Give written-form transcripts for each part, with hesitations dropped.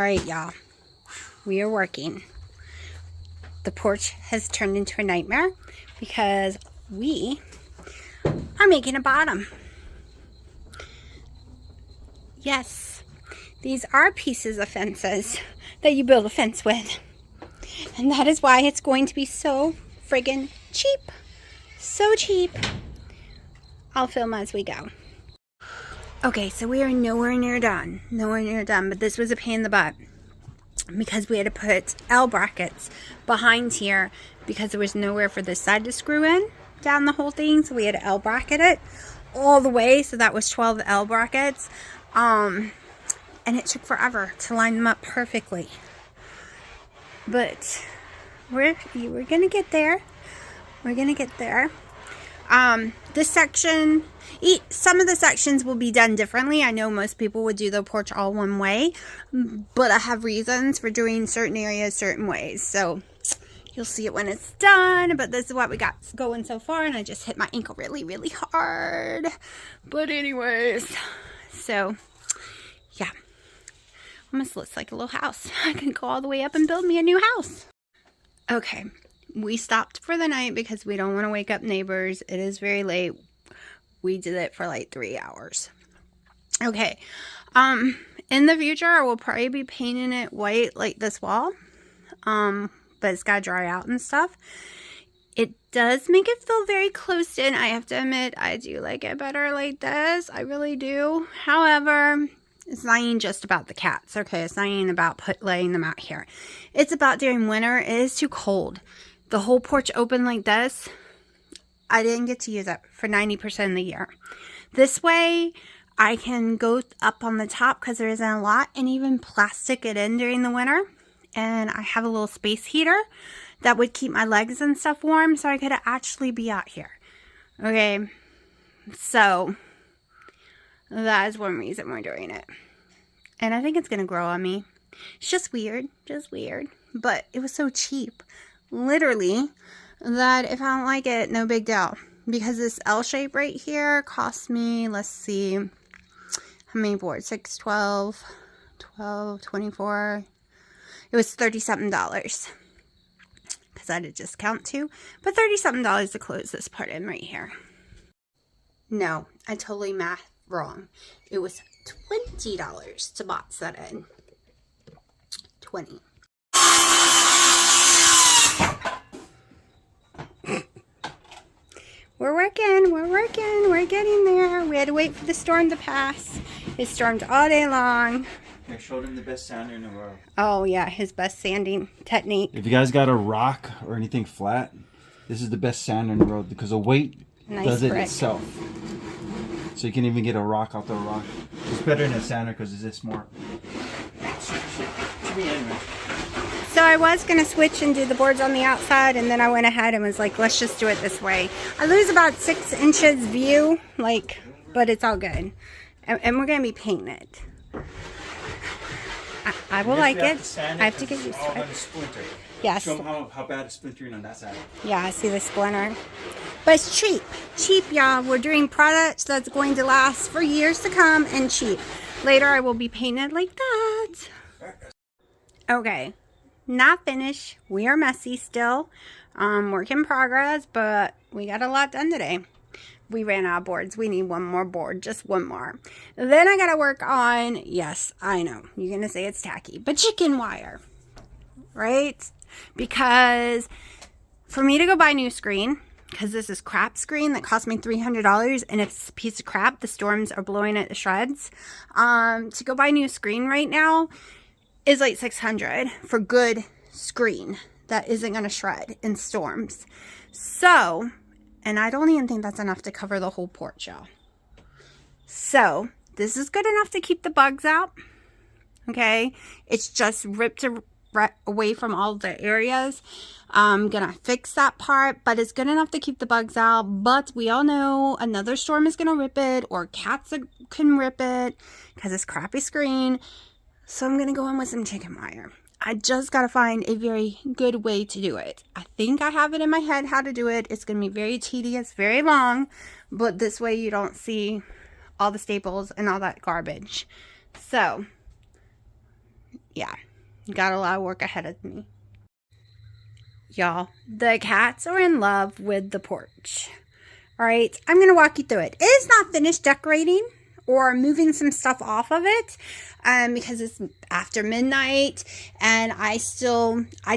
right, y'all. We are working. The porch has turned into a nightmare because we are making a bottom. Yes, these are pieces of fences that you build a fence with. And that is why it's going to be so friggin' cheap. So cheap. I'll film as we go. Okay, so we are nowhere near done. Nowhere near done, but this was a pain in the butt. Because we had to put L brackets behind here because there was nowhere for this side to screw in down the whole thing. So we had to L bracket it all the way. So that was 12 L brackets. And it took forever to line them up perfectly. But we're going to get there. We're going to get there. This section, some of the sections will be done differently. I know most people would do the porch all one way, but I have reasons for doing certain areas certain ways. So you'll see it when it's done, but this is what we got going so far, and I just hit my ankle really, really hard. But anyways, so yeah, almost looks like a little house. I can go all the way up and build me a new house. Okay. We stopped for the night because we don't want to wake up neighbors. It is very late. We did it for like 3 hours. Okay. In the future, I will probably be painting it white like this wall. But it's got to dry out and stuff. It does make it feel very close in. I have to admit, I do like it better like this. I really do. However, it's not even just about the cats. Okay. It's not even about laying them out here. It's about during winter. It is too cold. The whole porch open like this, I didn't get to use it for 90% of the year. This way, I can go up on the top because there isn't a lot and even plastic it in during the winter. And I have a little space heater that would keep my legs and stuff warm so I could actually be out here. Okay, so that is one reason we're doing it. And I think it's going to grow on me. It's just weird, but it was so cheap. Literally, that if I don't like it, no big deal. Because this L shape right here cost me, let's see, how many boards? 6, 12, 24. It was $30-something. Because I had a discount too. But $30-something to close this part in right here. No, I totally math wrong. It was $20 to box that in. 20. We're getting there. We had to wait for the storm to pass. It stormed all day long. I showed him the best sander in the world. Oh yeah, his best sanding technique. If you guys got a rock or anything flat, this is the best sander in the world because the weight does it itself. So you can even get a rock out the rock. It's better than a sander because it's this more. So I was going to switch and do the boards on the outside, and then I went ahead and was like, let's just do it this way. I lose about 6 inches view, but it's all good. And we're going to be painting it. I will like it. I have to get used to it. Yes. Show them how bad it's splintering on that side. Yeah, I see the splinter. But it's cheap. Cheap, y'all. We're doing products that's going to last for years to come and cheap. Later, I will be painted like that. Okay. Not finished. We are messy still. Work in progress, but we got a lot done today. We ran out of boards. We need one more board, just one more. Then I got to work on, yes, I know, you're going to say it's tacky, but chicken wire, right? Because for me to go buy a new screen, because this is crap screen that cost me $300, and it's a piece of crap, the storms are blowing it to shreds. To go buy a new screen right now is like $600 for good screen that isn't going to shred in storms. So, and I don't even think that's enough to cover the whole porch, y'all. So, this is good enough to keep the bugs out. Okay? It's just ripped away from all the areas. I'm going to fix that part, but it's good enough to keep the bugs out. But we all know another storm is going to rip it, or cats can rip it because it's crappy screen. So I'm going to go in with some chicken wire. I just got to find a very good way to do it. I think I have it in my head how to do it. It's going to be very tedious, very long, but this way you don't see all the staples and all that garbage. So yeah, got a lot of work ahead of me. Y'all, the cats are in love with the porch. All right, I'm going to walk you through it. It is not finished decorating or moving some stuff off of it because it's after midnight, and I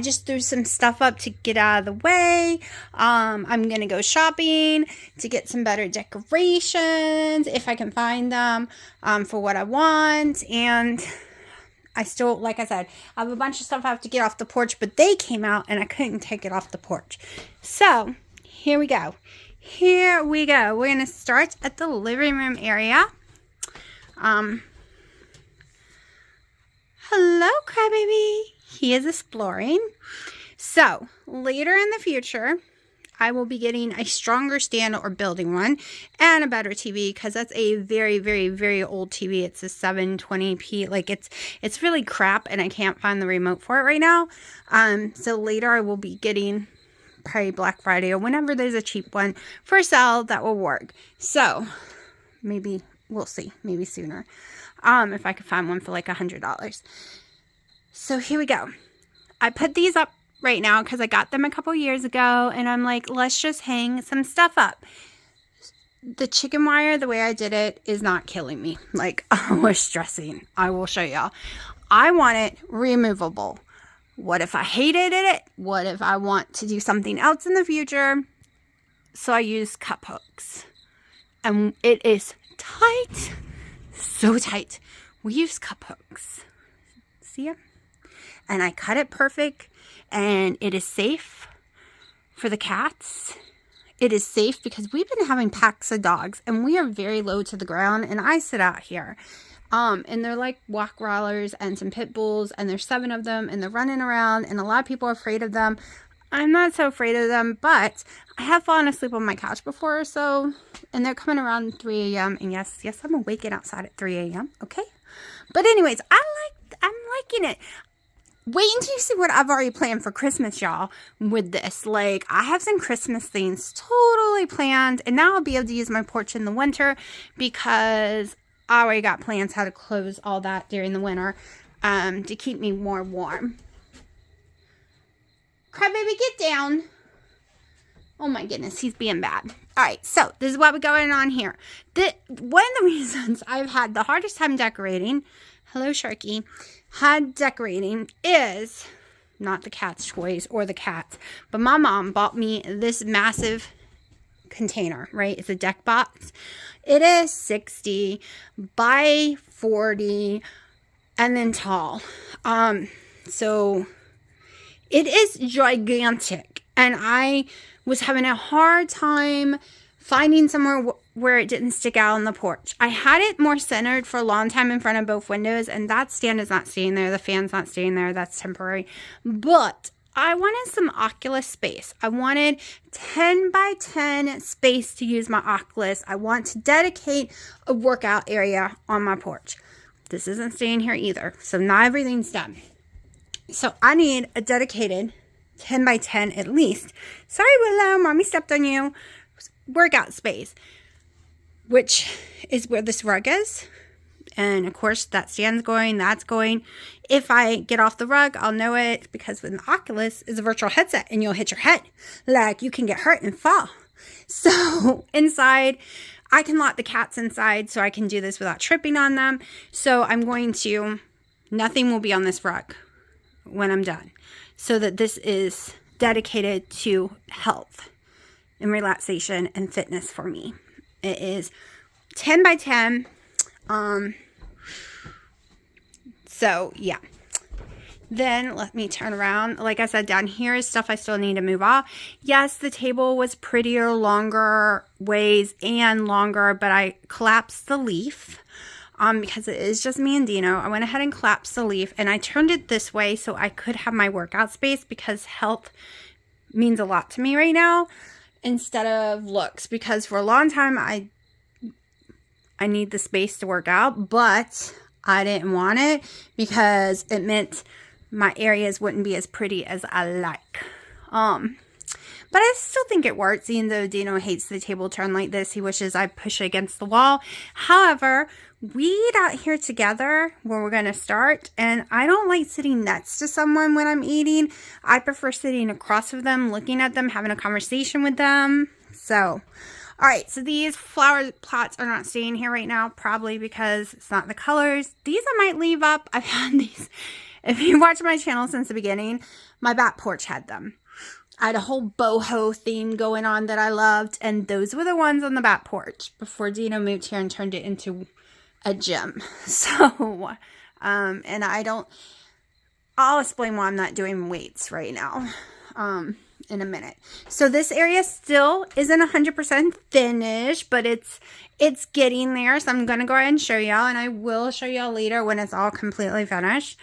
just threw some stuff up to get out of the way. I'm going to go shopping to get some better decorations if I can find them for what I want. And I still, like I said, I have a bunch of stuff I have to get off the porch, but they came out and I couldn't take it off the porch. So here we go. Here we go. We're going to start at the living room area. Hello, Crybaby. He is exploring. So later in the future, I will be getting a stronger stand or building one and a better TV, because that's a very, very, very old TV. It's a 720p. Like it's really crap, and I can't find the remote for it right now. So later I will be getting probably Black Friday or whenever there's a cheap one for sale that will work. So maybe we'll see, maybe sooner. If I could find one for like $100. So here we go. I put these up right now because I got them a couple years ago, and I'm like, let's just hang some stuff up. The chicken wire, the way I did it, is not killing me. Like, I was stressing. I will show y'all. I want it removable. What if I hated it? What if I want to do something else in the future? So I use cup hooks, and it is tight, so tight. We use cup hooks. See ya? And I cut it perfect. And it is safe for the cats. It is safe because we've been having packs of dogs, and we are very low to the ground, and I sit out here. And they're like walk rollers and some pit bulls, and there's 7 of them, and they're running around, and a lot of people are afraid of them. I'm not so afraid of them, but I have fallen asleep on my couch before or so, and they're coming around 3 a.m. And yes, I'm awake and outside at 3 a.m. Okay? But anyways, I'm liking it. Wait until you see what I've already planned for Christmas, y'all, with this. Like, I have some Christmas things totally planned, and now I'll be able to use my porch in the winter because I already got plans how to close all that during the winter to keep me more warm. Crybaby, get down. Oh my goodness, he's being bad. All right, so this is what we're going on here. One of the reasons I've had the hardest time decorating, hello Sharky, decorating is not the cat's toys or the cats, but my mom bought me this massive container, right? It's a deck box. It is 60 by 40 and then tall. So it is gigantic, and I was having a hard time finding somewhere where it didn't stick out on the porch. I had it more centered for a long time in front of both windows, and that stand is not staying there. The fan's not staying there. That's temporary. But I wanted some Oculus space. I wanted 10 by 10 space to use my Oculus. I want to dedicate a workout area on my porch. This isn't staying here either, so not everything's done. So I need a dedicated 10 by 10 at least. Sorry, Willow, mommy stepped on you. Workout space, which is where this rug is. And of course that stand's going, that's going. If I get off the rug, I'll know it, because with an Oculus is a virtual headset and you'll hit your head. Like, you can get hurt and fall. So inside, I can lock the cats inside so I can do this without tripping on them. So nothing will be on this rug when I'm done. So that this is dedicated to health and relaxation and fitness for me. It is 10 by 10. So yeah. Then let me turn around. Like I said, down here is stuff I still need to move off. Yes, the table was prettier, longer ways and longer, but I collapsed the leaf. Because it is just me and Dino. I went ahead and collapsed the leaf, and I turned it this way so I could have my workout space, because health means a lot to me right now instead of looks, because for a long time I need the space to work out, but I didn't want it because it meant my areas wouldn't be as pretty as I like. But I still think it works, even though Dino hates the table turn like this. He wishes I push it against the wall. However, we eat out here together where we're going to start, and I don't like sitting next to someone when I'm eating. I prefer sitting across from them, looking at them, having a conversation with them. So, all right, so these flower plots are not staying here right now, probably because it's not the colors. These I might leave up. I've had these. If you watch my channel since the beginning, my back porch had them. I had a whole boho theme going on that I loved, and those were the ones on the back porch before Dino moved here and turned it into a gym. So, and I'll explain why I'm not doing weights right now, in a minute. So this area still isn't 100% finished, but it's getting there. So I'm going to go ahead and show y'all, and I will show y'all later when it's all completely finished.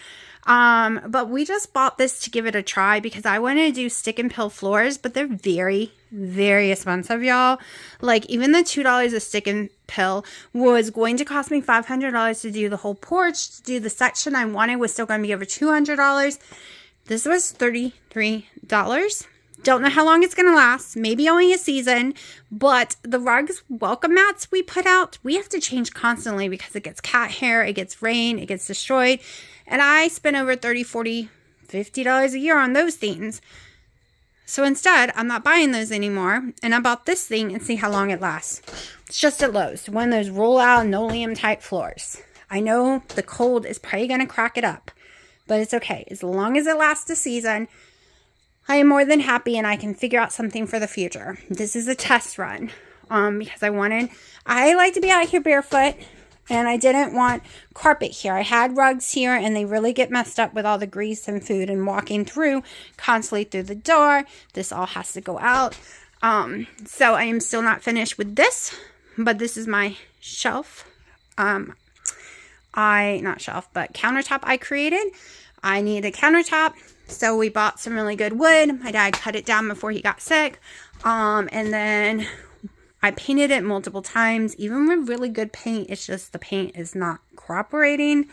But we just bought this to give it a try because I wanted to do stick and pill floors, but they're very, very expensive, y'all. Like, even the $2 a stick and pill was going to cost me $500 to do the whole porch. To do the section I wanted was still going to be over $200. This was $33. Don't know how long it's going to last. Maybe only a season. But the rugs, welcome mats we put out, we have to change constantly because it gets cat hair, it gets rain, it gets destroyed. And I spent over $30, $40, $50 a year on those things. So instead, I'm not buying those anymore. And I bought this thing and see how long it lasts. It's just at Lowe's. One of those roll-out linoleum type floors. I know the cold is probably going to crack it up. But it's okay. As long as it lasts a season, I am more than happy and I can figure out something for the future. This is a test run. Because I like to be out here barefoot. And I didn't want carpet here. I had rugs here, and they really get messed up with all the grease and food and walking through constantly through the door. This all has to go out. So I am still not finished with this, but this is my shelf. Not shelf, but countertop I created. I need a countertop, so we bought some really good wood. My dad cut it down before he got sick. And then I painted it multiple times, even with really good paint. It's just the paint is not cooperating,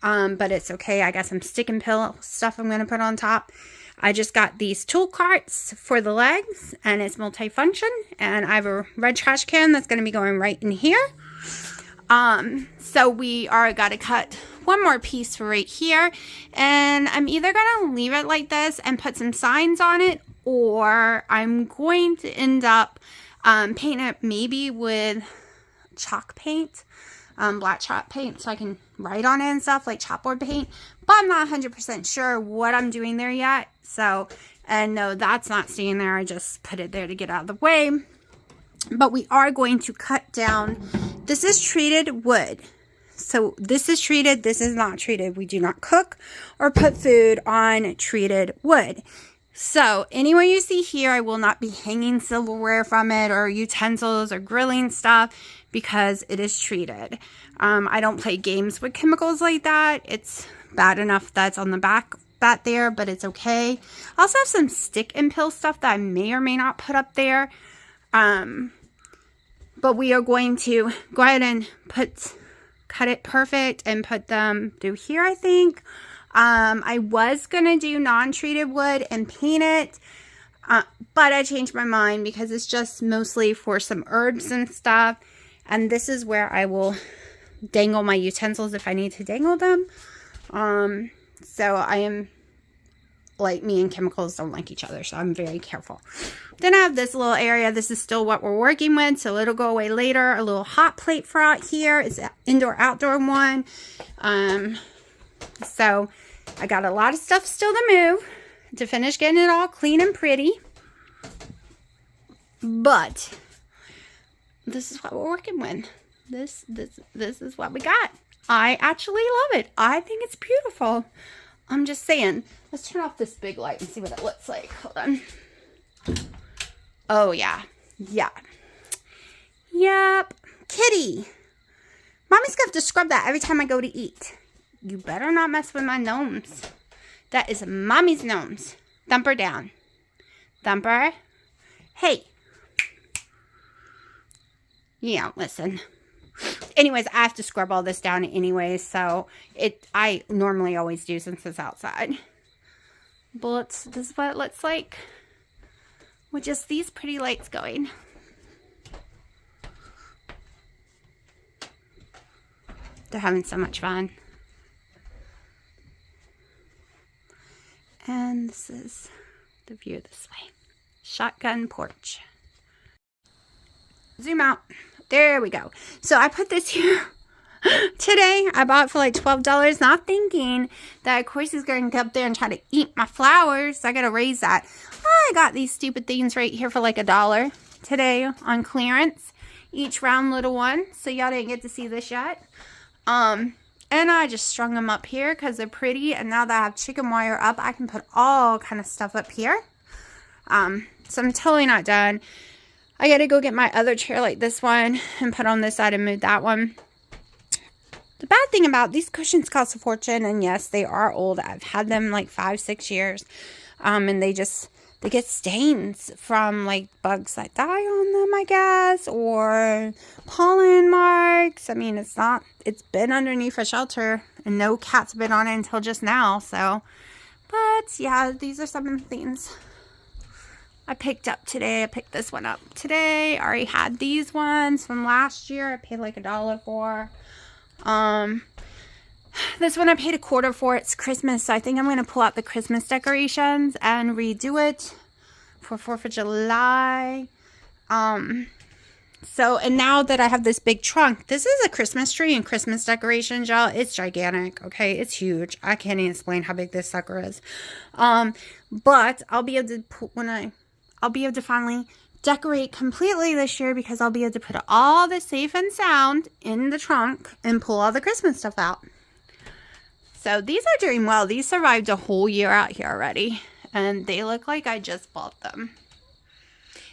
but it's okay. I got some stick and pill stuff I'm going to put on top. I just got these tool carts for the legs, and it's multifunction, and I have a red trash can that's going to be going right in here. So we are got to cut one more piece for right here, and I'm either going to leave it like this and put some signs on it, or I'm going to end up paint it maybe with chalk paint, black chalk paint, so I can write on it and stuff like chalkboard paint, but I'm not 100% sure what I'm doing there yet. So, and no, that's not staying there. I just put it there to get out of the way. But we are going to cut down. This is treated wood. So this is treated, this is not treated. We do not cook or put food on treated wood. So anywhere you see here, I will not be hanging silverware from it or utensils or grilling stuff because it is treated. I don't play games with chemicals like that. It's bad enough that's on the back there, but it's okay. I also have some stick and pill stuff that I may or may not put up there. But we are going to go ahead and cut it perfect and put them through here, I think. I was going to do non-treated wood and paint it, but I changed my mind because it's just mostly for some herbs and stuff. And this is where I will dangle my utensils if I need to dangle them. So I am, like, me and chemicals don't like each other, so I'm very careful. Then I have this little area. This is still what we're working with, so it'll go away later. A little hot plate for out here. It's an indoor-outdoor one. So I got a lot of stuff still to move to finish getting it all clean and pretty. But this is what we're working with. This is what we got. I actually love it. I think it's beautiful. I'm just saying. Let's turn off this big light and see what it looks like. Hold on. Oh, yeah. Yeah. Yep. Kitty. Mommy's going to have to scrub that every time I go to eat. You better not mess with my gnomes. That is Mommy's gnomes. Thumper down. Thumper. Hey. Yeah, listen. Anyways, I have to scrub all this down anyway, so I normally always do since it's outside. But this is what it looks like with just these pretty lights going. They're having so much fun. And this is the view this way. Shotgun porch. Zoom out. There we go. So I put this here today. I bought it for like $12, not thinking that of course he's going to come up there and try to eat my flowers. So I got to raise that. I got these stupid things right here for like $1 today on clearance. Each round little one. So y'all didn't get to see this yet. And I just strung them up here because they're pretty. And now that I have chicken wire up, I can put all kind of stuff up here. So I'm totally not done. I got to go get my other chair like this one and put on this side and move that one. The bad thing about these cushions cost a fortune, and yes, they are old. I've had them like 5-6 years, and they get stains from like bugs that die on them, I guess, or pollen marks. I mean, it's been underneath a shelter, and no cats have been on it until just now. So, but yeah, these are some of the things I picked up today. I picked this one up today. I already had these ones from last year. I paid like $1 for. This one I paid $0.25 for. It's Christmas, so I think I'm going to pull out the Christmas decorations and redo it for 4th of July. And now that I have this big trunk, this is a Christmas tree and Christmas decorations, y'all. It's gigantic, okay? It's huge. I can't even explain how big this sucker is. But I'll be able to I'll be able to finally decorate completely this year because I'll be able to put all the safe and sound in the trunk and pull all the Christmas stuff out. So these are doing well. These survived a whole year out here already, and they look like I just bought them.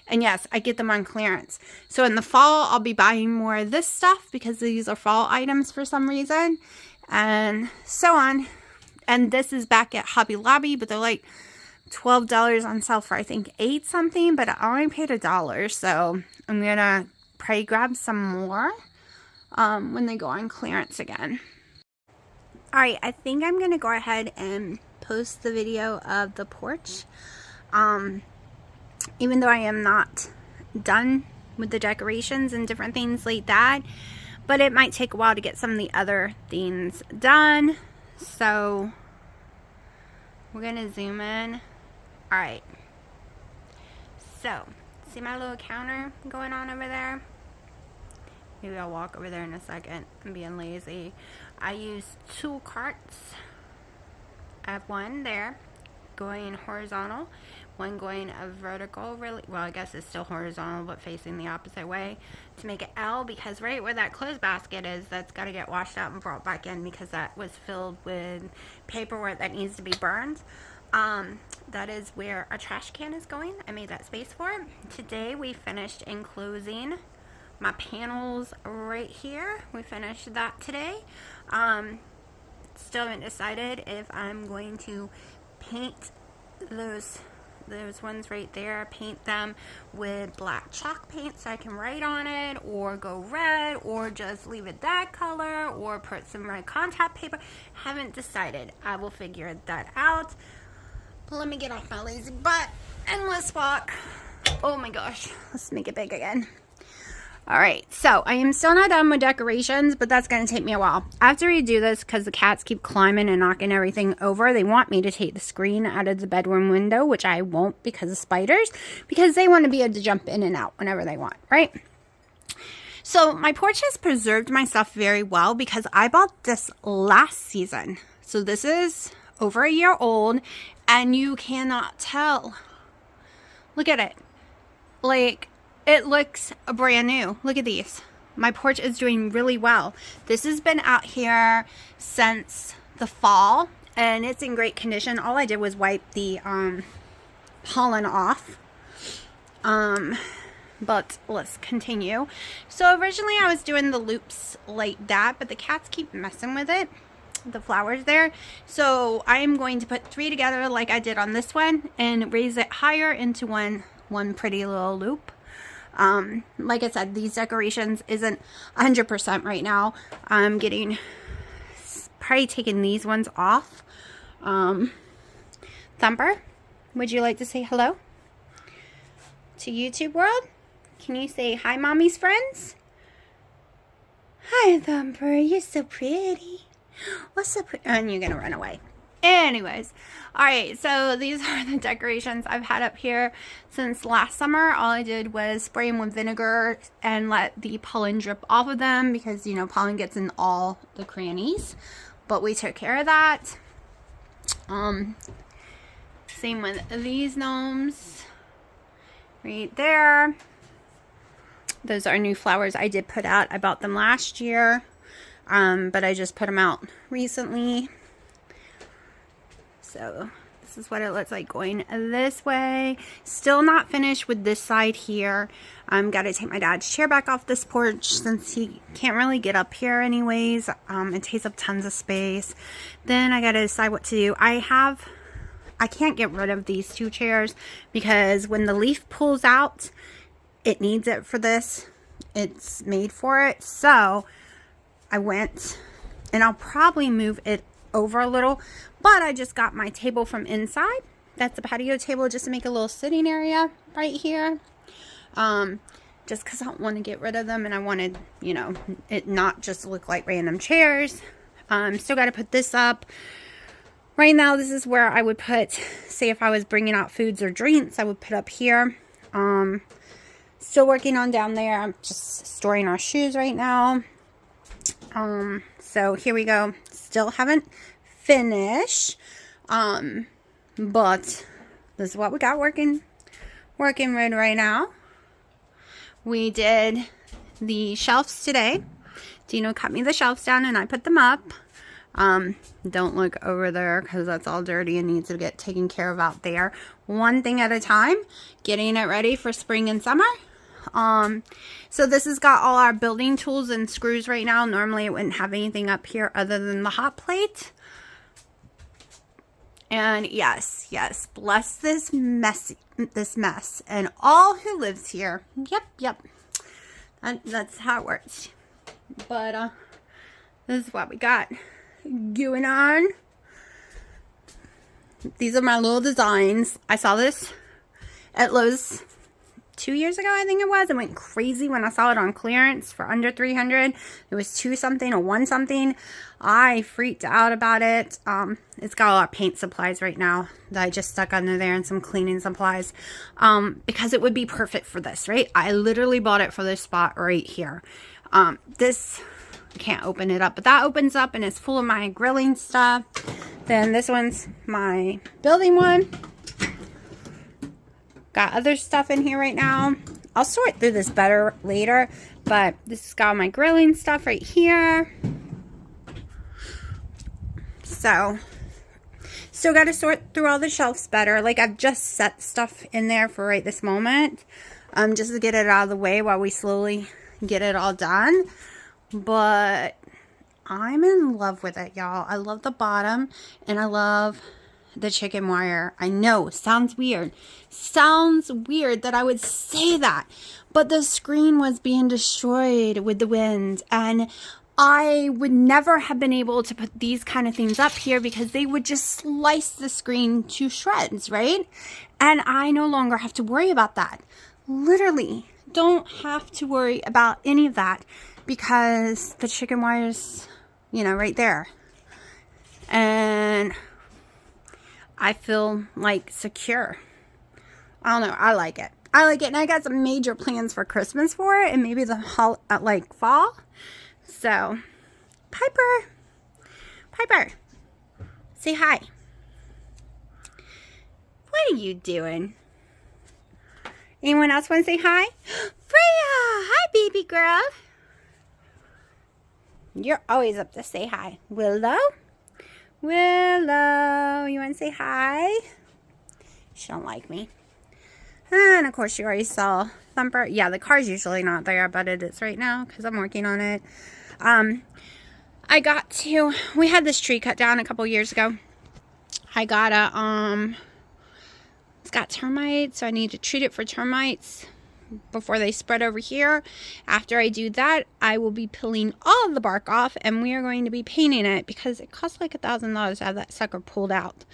And yes, I get them on clearance. So in the fall, I'll be buying more of this stuff because these are fall items for some reason, and so on. And this is back at Hobby Lobby, but they're like $12 on sale for I think 8 something, but I only paid $1, so I'm gonna probably grab some more when they go on clearance again. Alright, I think I'm gonna go ahead and post the video of the porch, even though I am not done with the decorations and different things like that, but it might take a while to get some of the other things done. So we're gonna zoom in. Alright, so see my little counter going on over there? Maybe I'll walk over there in a second. I'm being lazy. I use 2 carts. I have one there going horizontal, one going a vertical, really, well, I guess it's still horizontal but facing the opposite way to make it L, because right where that clothes basket is, that's got to get washed out and brought back in because that was filled with paperwork that needs to be burned. That is where our trash can is going. I made that space for it. Today we finished enclosing my panels right here. We finished that today. Still haven't decided if I'm going to paint those ones right there, paint them with black chalk paint so I can write on it, or go red, or just leave it that color, or put some red contact paper. Haven't decided. I will figure that out. But let me get off my lazy butt and let's walk. Oh my gosh, let's make it big again. Alright, so I am still not done with decorations, but that's going to take me a while. I have to redo this because the cats keep climbing and knocking everything over. They want me to take the screen out of the bedroom window, which I won't because of spiders, because they want to be able to jump in and out whenever they want, right? So my porch has preserved my stuff very well because I bought this last season. So this is over a year old, and you cannot tell. Look at it. Like, it looks brand new. Look at these. My porch is doing really well. This has been out here since the fall, and it's in great condition. All I did was wipe the pollen off. But let's continue. So originally I was doing the loops like that, but the cats keep messing with it, the flowers there. So I am going to put 3 together like I did on this one and raise it higher into one pretty little loop. Like I said, these decorations isn't 100% right now. I'm probably taking these ones off. Thumper, would you like to say hello? to YouTube world. Can you say hi, mommy's friends? Hi, Thumper. You're so pretty. What's so pretty? And you're gonna run away. Anyways, alright, so these are the decorations I've had up here since last summer. All I did was spray them with vinegar and let the pollen drip off of them because, you know, pollen gets in all the crannies. But we took care of that. Same with these gnomes right there. Those are new flowers I did put out. I bought them last year, but I just put them out recently. So this is what it looks like going this way. Still not finished with this side here. Got to take my dad's chair back off this porch since he can't really get up here anyways. It takes up tons of space. Then I got to decide what to do. I can't get rid of these two chairs because when the leaf pulls out, it needs it for this. It's made for it. So I went, and I'll probably move it over a little, but I just got my table from inside. That's a patio table just to make a little sitting area right here. Just because I don't want to get rid of them, and I wanted, you know, it not just look like random chairs. Still got to put this up. Right now, this is where I would put, say if I was bringing out foods or drinks, I would put up here. Still working on down there. I'm just storing our shoes right now. So here we go. Still haven't finished. But this is what we got working with right now. We did the shelves today. Dino cut me the shelves down and I put them up. Don't look over there because that's all dirty and needs to get taken care of out there. One thing at a time, getting it ready for spring and summer. So this has got all our building tools and screws right now. Normally it wouldn't have anything up here other than the hot plate. And yes, bless this mess and all who lives here. Yep. That's how it works. But, this is what we got going on. These are my little designs. I saw this at Lowe's 2 years ago, I think it was. I went crazy when I saw it on clearance for under $300. It was 2 something or 1 something. I freaked out about it. It's got a lot of paint supplies right now that I just stuck under there and some cleaning supplies. Because it would be perfect for this, right? I literally bought it for this spot right here. This, I can't open it up, but that opens up and it's full of my grilling stuff. Then this one's my building one. Got other stuff in here right now. I'll sort through this better later, but this has got my grilling stuff right here. So, still got to sort through all the shelves better. Like, I've just set stuff in there for right this moment, just to get it out of the way while we slowly get it all done. But I'm in love with it, y'all. I love the bottom, and I love the chicken wire. I know, sounds weird. Sounds weird that I would say that, but the screen was being destroyed with the wind, and I would never have been able to put these kind of things up here because they would just slice the screen to shreds, right? And I no longer have to worry about that. Literally, don't have to worry about any of that because the chicken wire's, you know, right there. And I feel like secure. I don't know. I like it. And I got some major plans for Christmas for it and maybe the fall. So, Piper, say hi. What are you doing? Anyone else want to say hi? Freya! Hi, baby girl. You're always up to say hi. Willow, you want to say hi? She don't like me. And, of course, you already saw Thumper. Yeah, the car's usually not there, but it is right now because I'm working on it. We had this tree cut down a couple years ago. I got it's got termites, so I need to treat it for termites before they spread over here. After I do that, I will be peeling all of the bark off, and we are going to be painting it because it costs like $1,000 to have that sucker pulled out.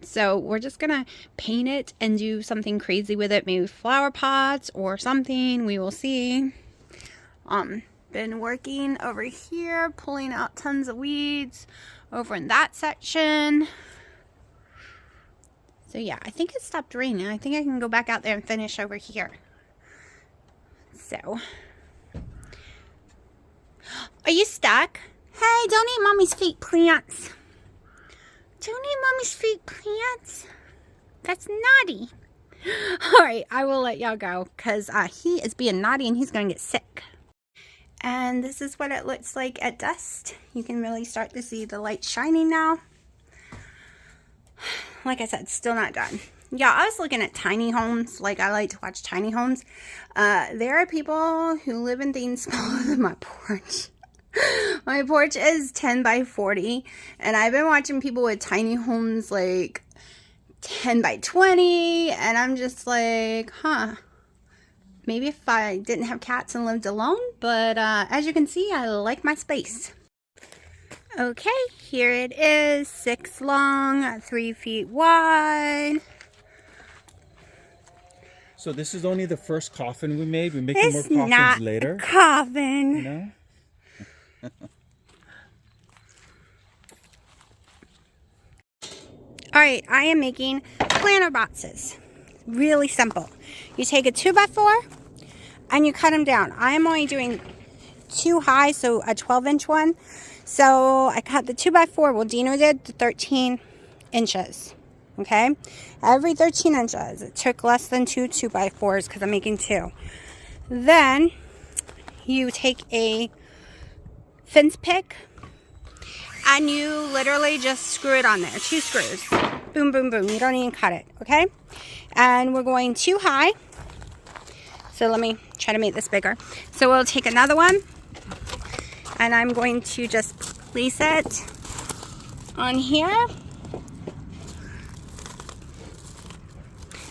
So we're just gonna paint it and do something crazy with it, maybe flower pots or something. We will see. Been working over here, pulling out tons of weeds over in that section. So yeah, I think it stopped raining. I think I can go back out there and finish over here. So, are you stuck? Hey, don't eat mommy's fake plants. Don't eat mommy's fake plants. That's naughty. All right, I will let y'all go because he is being naughty and he's going to get sick. And this is what it looks like at dusk. You can really start to see the light shining now. Like I said, still not done. Yeah, I was looking at tiny homes. Like, I like to watch tiny homes. There are people who live in things smaller than my porch. My porch is 10 by 40. And I've been watching people with tiny homes like 10 by 20. And I'm just like, huh. Maybe if I didn't have cats and lived alone. But as you can see, I like my space. Okay, here it is. 6 long, 3 feet wide. So this is only the first coffin we made. We're making more coffins not later. A coffin. You know? Alright, I am making planter boxes. Really simple. You take a 2x4 and you cut them down. I am only doing 2 high, so a 12-inch one. So I cut the 2x4. Well, Dino did the 13 inches. Okay? Every 13 inches. It took less than 2 2x4s because I'm making 2. Then you take a fence pick and you literally just screw it on there. 2 screws. Boom, boom, boom. You don't even cut it. Okay? And we're going 2 high. So let me try to make this bigger. So we'll take another one. And I'm going to just place it on here.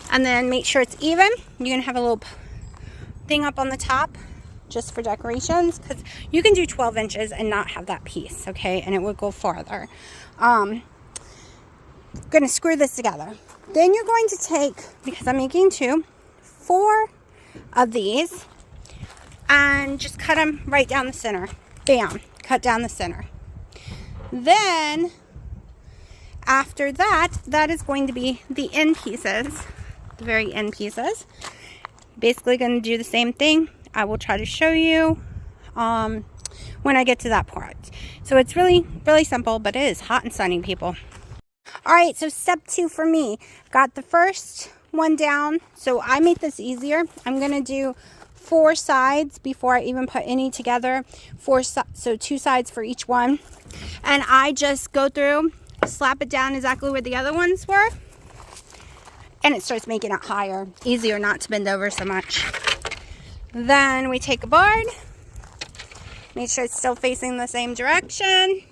And then make sure it's even. You're going to have a little thing up on the top just for decorations. Because you can do 12 inches and not have that piece, okay? And it would go farther. I'm going to screw this together. Then you're going to take, because I'm making 2, 4 of these. And just cut them right down the center. Bam. Cut down the center. Then, after that, that is going to be the end pieces. The very end pieces. Basically going to do the same thing. I will try to show you when I get to that part. So it's really, really simple, but it is hot and sunny, people. Alright, so step 2 for me. Got the first one down. So I made this easier. I'm going to do 4 sides before I even put any together. 4 so 2 sides for each one. And I just go through, slap it down exactly where the other ones were. And it starts making it higher. Easier not to bend over so much. Then we take a board. Make sure it's still facing the same direction.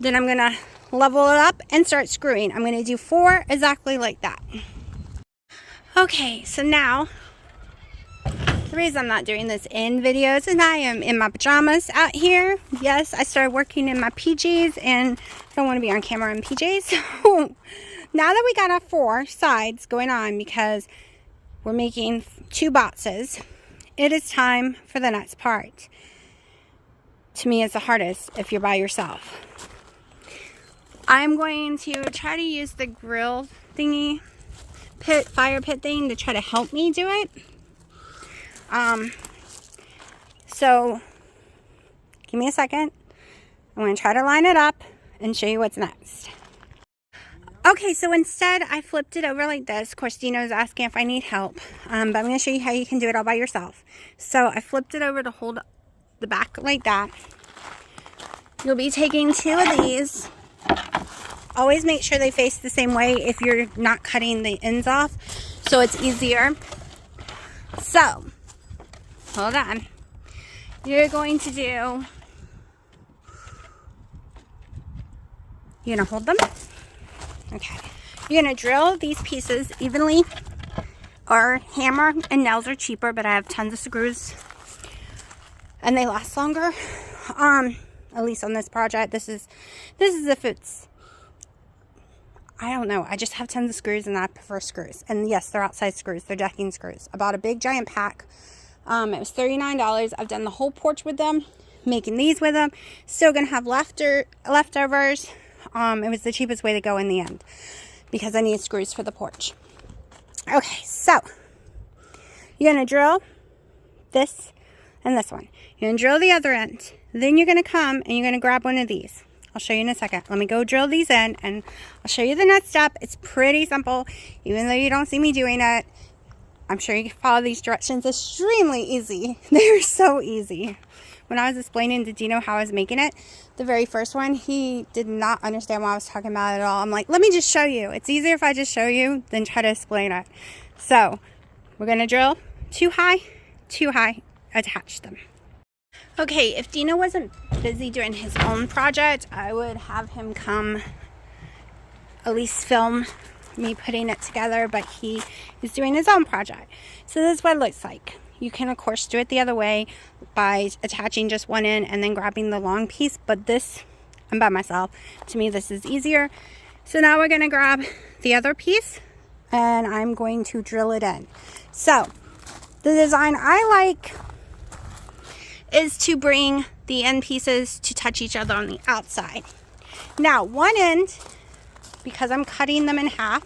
Then I'm going to level it up and start screwing. I'm going to do 4 exactly like that. Okay, so now the reason I'm not doing this in videos is I am in my pajamas out here. Yes, I started working in my PJs and I don't want to be on camera in PJs. So now that we got our 4 sides going on because we're making 2 boxes, it is time for the next part. To me, it's the hardest if you're by yourself. I'm going to try to use the grill thingy, fire pit thing to try to help me do it. So give me a second. I'm going to try to line it up and show you what's next. Okay, so instead I flipped it over like this. Of course, Dino's asking if I need help, but I'm going to show you how you can do it all by yourself. So I flipped it over to hold the back like that. You'll be taking 2 of these. Always make sure they face the same way if you're not cutting the ends off, so it's easier. So, hold on. You're going to do, you're going to hold them. Okay. You're going to drill these pieces evenly, or hammer and nails are cheaper, but I have tons of screws and they last longer. At least on this project. This is if it's, I don't know. I just have tons of screws and I prefer screws. And yes, they're outside screws. They're decking screws. I bought a big giant pack. It was $39. I've done the whole porch with them, making these with them. Still going to have leftovers. It was the cheapest way to go in the end because I need screws for the porch. Okay, so you're going to drill this and this one. You're going to drill the other end. Then you're going to come and you're going to grab one of these. I'll show you in a second. Let me go drill these in and I'll show you the next step. It's pretty simple, even though you don't see me doing it. I'm sure you can follow these directions. Extremely easy. They're so easy. When I was explaining to Dino how I was making it, the very first one, he did not understand what I was talking about at all. I'm like, let me just show you. It's easier if I just show you than try to explain it. So we're going to drill too high, attach them. Okay, if Dino wasn't busy doing his own project, I would have him come at least film me putting it together, but he is doing his own project. So this is what it looks like. You can, of course, do it the other way by attaching just one end and then grabbing the long piece, but this, I'm by myself. To me, this is easier. So now we're going to grab the other piece and I'm going to drill it in. So the design I like is to bring the end pieces to touch each other on the outside. Now, one end, because I'm cutting them in half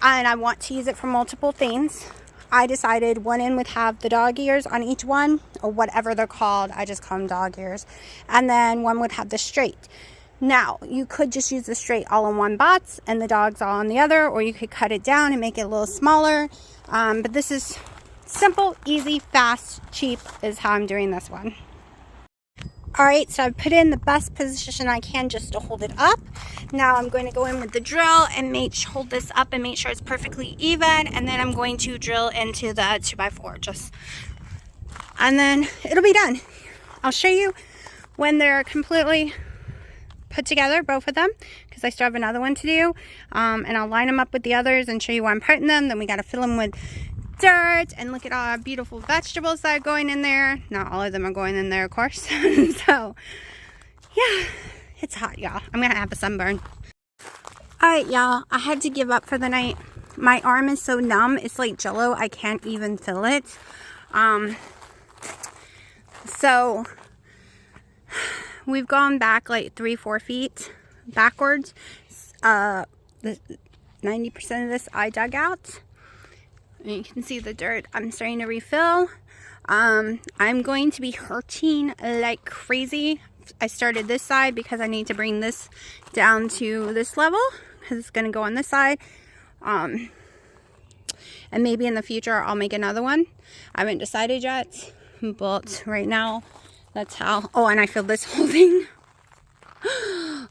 and I want to use it for multiple things, I decided one end would have the dog ears on each one, or whatever they're called. I just call them dog ears. And then one would have the straight. Now, you could just use the straight all in one box and the dogs all on the other, or you could cut it down and make it a little smaller. But this is simple, easy, fast, cheap is how I'm doing this one. Alright, so I've put it in the best position I can just to hold it up. Now I'm going to go in with the drill and hold this up and make sure it's perfectly even. And then I'm going to drill into the 2x4 and then it'll be done. I'll show you when they're completely put together, both of them, because I still have another one to do. And I'll line them up with the others and show you where I'm putting them. Then we got to fill them with dirt and look at all our beautiful vegetables that are going in there. Not all of them are going in there, of course. So yeah, it's hot, y'all. I'm gonna have a sunburn. All right, y'all, I had to give up for the night. My arm is so numb, it's like jello. I can't even feel it. So we've gone back like 3-4 feet backwards. 90% of this I dug out. And you can see the dirt I'm starting to refill. I'm going to be hurting like crazy. I started this side because I need to bring this down to this level because it's going to go on this side. And maybe in the future I'll make another one. I haven't decided yet, but right now that's how. Oh, and I feel this whole thing.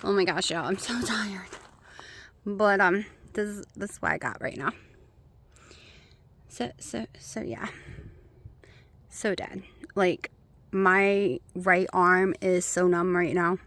Oh my gosh, y'all, I'm so tired. But this is what I got right now. So yeah, so dead. Like my right arm is so numb right now.